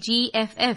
GFF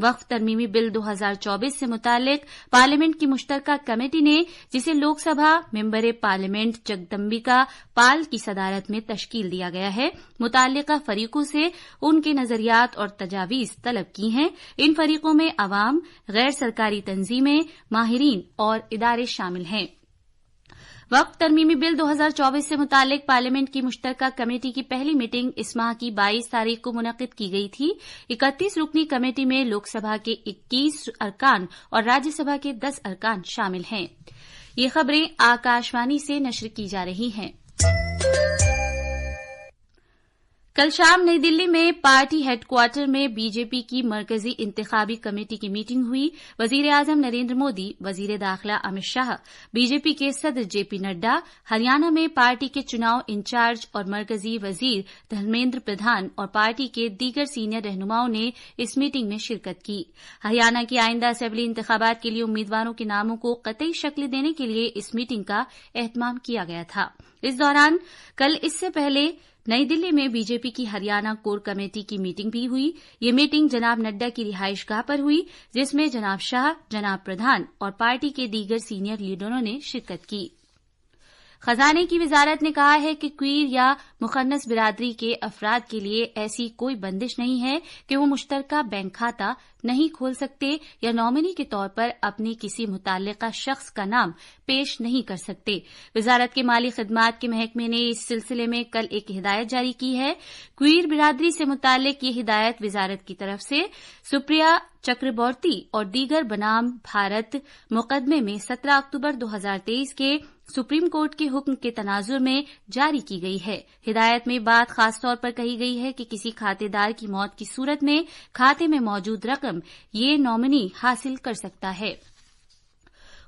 وقف ترمیمی بل 2024 سے متعلق پارلیمنٹ کی مشترکہ کمیٹی نے، جسے لوک سبھا ممبر پارلیمنٹ جگدمبکا پال کی صدارت میں تشکیل دیا گیا ہے، متعلقہ فریقوں سے ان کے نظریات اور تجاویز طلب کی ہیں۔ ان فریقوں میں عوام، غیر سرکاری تنظیمیں، ماہرین اور ادارے شامل ہیں۔ وقف ترمیمی بل 2024 سے متعلق پارلیمنٹ کی مشترکہ کمیٹی کی پہلی میٹنگ اس ماہ کی 22 تاریخ کو منعقد کی گئی تھی۔ 31 رکنی کمیٹی میں لوک سبھا کے 21 ارکان اور راجیہ سبھا کے 10 ارکان شامل ہیں۔ یہ خبریں آکاشوانی سے نشر کی جا رہی ہیں۔ کل شام نئی دلی میں پارٹی ہیڈ کوارٹر میں بی جے پی کی مرکزی انتخابی کمیٹی کی میٹنگ ہوئی۔ وزیر اعظم نریندر مودی، وزیر داخلہ امت شاہ، بی جے پی کے صدر جے پی نڈا، ہریانہ میں پارٹی کے چناؤ انچارج اور مرکزی وزیر دھرمیندر پردھان اور پارٹی کے دیگر سینئر رہنماؤں نے اس میٹنگ میں شرکت کی۔ ہریانہ کی آئندہ اسمبلی انتخابات کے لیے امیدواروں کے ناموں کو قطعی شکل دینے کے لیے اس میٹنگ کا اہتمام کیا گیا تھا۔ اس دوران کل اس سے پہلے نئی دلی میں بی جے پی کی ہریانہ کور کمیٹی کی میٹنگ بھی ہوئی۔ یہ میٹنگ جناب نڈا کی رہائش گاہ پر ہوئی، جس میں جناب شاہ، جناب پردھان اور پارٹی کے دیگر سینئر لیڈروں نے شرکت کی۔ خزانے کی وزارت نے کہا ہے کہ کوئر یا مخنث برادری کے افراد کے لیے ایسی کوئی بندش نہیں ہے کہ وہ مشترکہ بینک کھاتہ نہیں کھول سکتے یا نامنی کے طور پر اپنی کسی متعلقہ شخص کا نام پیش نہیں کر سکتے۔ وزارت کے مالی خدمات کے محکمے نے اس سلسلے میں کل ایک ہدایت جاری کی ہے۔ کوئر برادری سے متعلق یہ ہدایت وزارت کی طرف سے سپریا چکربورتی اور دیگر بنام بھارت مقدمے میں 17 اکتوبر 2023 کے سپریم کورٹ کے حکم کے تناظر میں جاری کی گئی ہے۔ ہدایت میں بات خاص طور پر کہی گئی ہے کہ کسی کھاتے دار کی موت کی صورت میں کھاتے میں موجود رقم یہ نامنی حاصل کر سکتا ہے۔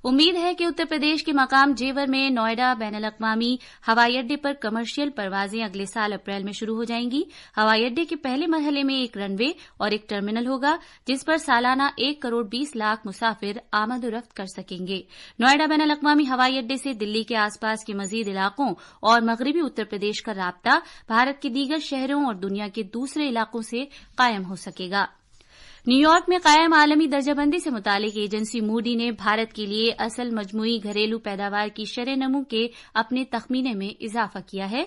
امید ہے کہ اتر پردیش کے مقام جیور میں نوئیڈا بین الاقوامی ہوائی اڈے پر کمرشل پروازیں اگلے سال اپریل میں شروع ہو جائیں گی۔ ہوائی اڈے کے پہلے مرحلے میں ایک رن وے اور ایک ٹرمینل ہوگا، جس پر سالانہ 1 کروڑ 20 لاکھ مسافر آمد و رفت کر سکیں گے۔ نوئیڈا بین الاقوامی ہوائی اڈے سے دلی کے آس پاس کے مزید علاقوں اور مغربی اتر پردیش کا رابطہ بھارت کے دیگر شہروں اور دنیا کے دوسرے علاقوں سے قائم ہو سکے گا۔ نیو یارک میں قائم عالمی درجہ بندی سے متعلق ایجنسی موڈی نے بھارت کے لیے اصل مجموعی گھریلو پیداوار کی شرح نمو کے اپنے تخمینے میں اضافہ کیا ہے۔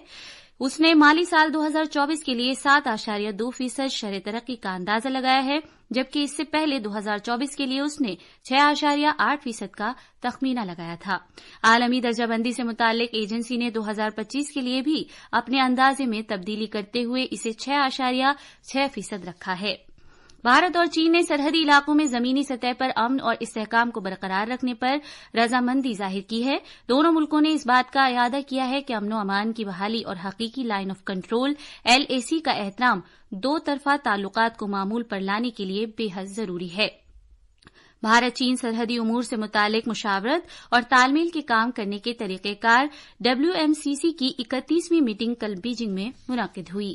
اس نے مالی سال 2024 کے لیے 7.2% شرح ترقی کا اندازہ لگایا ہے، جبکہ اس سے پہلے 2024 کے لیے اس نے 6.8% کا تخمینہ لگایا تھا۔ عالمی درجہ بندی سے متعلق ایجنسی نے 2025 کے لیے بھی اپنے اندازے میں تبدیلی کرتے ہوئے اسے 6.6% رکھا ہے۔ بھارت اور چین نے سرحدی علاقوں میں زمینی سطح پر امن اور استحکام کو برقرار رکھنے پر رضامندی ظاہر کی ہے۔ دونوں ملکوں نے اس بات کا اعادہ کیا ہے کہ امن و امان کی بحالی اور حقیقی لائن آف کنٹرول LAC کا احترام دو طرفہ تعلقات کو معمول پر لانے کے لیے بے حد ضروری ہے۔ بھارت چین سرحدی امور سے متعلق مشاورت اور تال میل کے کام کرنے کے طریقہ کار WMCC کی 31ویں میٹنگ کل بیجنگ میں منعقد ہوئی۔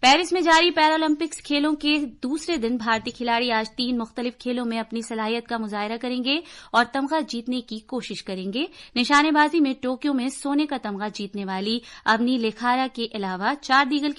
پیرس میں جاری پیرالمپکس کھیلوں کے دوسرے دن بھارتی کھلاڑی آج 3 مختلف کھیلوں میں اپنی صلاحیت کا مظاہرہ کریں گے اور تمغہ جیتنے کی کوشش کریں گے۔ نشانے بازی میں ٹوکیو میں سونے کا تمغہ جیتنے والی ابنی لیکھارا کے علاوہ 4 دیگر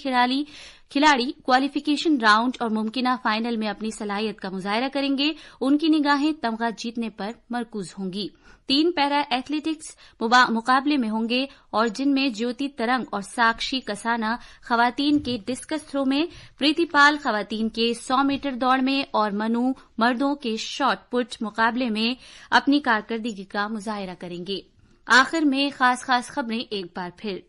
کھلاڑی کوالیفیکیشن راؤنڈ اور ممکنہ فائنل میں اپنی صلاحیت کا مظاہرہ کریں گے۔ ان کی نگاہیں تمغہ جیتنے پر مرکوز ہوں گی۔ 3 پیرا ایتھلیٹکس مقابلے میں ہوں گے اور جن میں جیوتی ترنگ اور ساکشی کسانا خواتین کے ڈسکس تھرو میں، پریتی پال خواتین کے 100 میٹر دوڑ میں اور منو مردوں کے شاٹ پٹ مقابلے میں اپنی کارکردگی کا مظاہرہ کریں گے۔ آخر میں خاص خبریں ایک بار پھر۔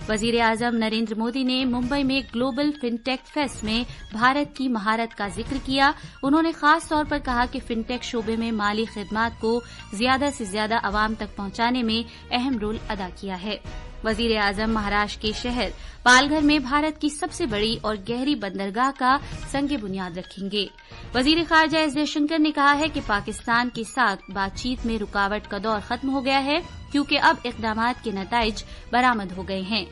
وزیر اعظم نریندر مودی نے ممبئی میں گلوبل فن ٹیک فیسٹ میں بھارت کی مہارت کا ذکر کیا۔ انہوں نے خاص طور پر کہا کہ فن ٹیک شعبے میں مالی خدمات کو زیادہ سے زیادہ عوام تک پہنچانے میں اہم رول ادا کیا ہے۔ وزیر اعظم مہاراشٹر کے شہر پالگھر میں بھارت کی سب سے بڑی اور گہری بندرگاہ کا سنگ بنیاد رکھیں گے۔ وزیر خارجہ ایس جے شنکر نے کہا ہے کہ پاکستان کے ساتھ بات چیت میں رکاوٹ کا دور ختم ہو گیا ہے، کیونکہ اب اقدامات کے نتائج برآمد ہو گئے ہیں۔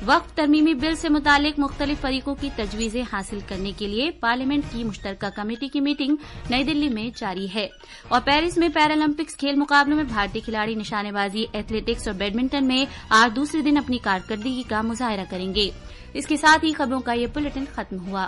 وقف ترمیمی بل سے متعلق مختلف فریقوں کی تجویزیں حاصل کرنے کے لیے پارلیمنٹ کی مشترکہ کمیٹی کی میٹنگ نئی دلی میں جاری ہے، اور پیرس میں پیرالمپکس کھیل مقابلوں میں بھارتی کھلاڑی نشانے بازی، ایتھلیٹکس اور بیڈمنٹن میں آج دوسرے دن اپنی کارکردگی کا مظاہرہ کریں گے۔ اس کے ساتھ ہی خبروں کا یہ بلیٹن ختم ہوا۔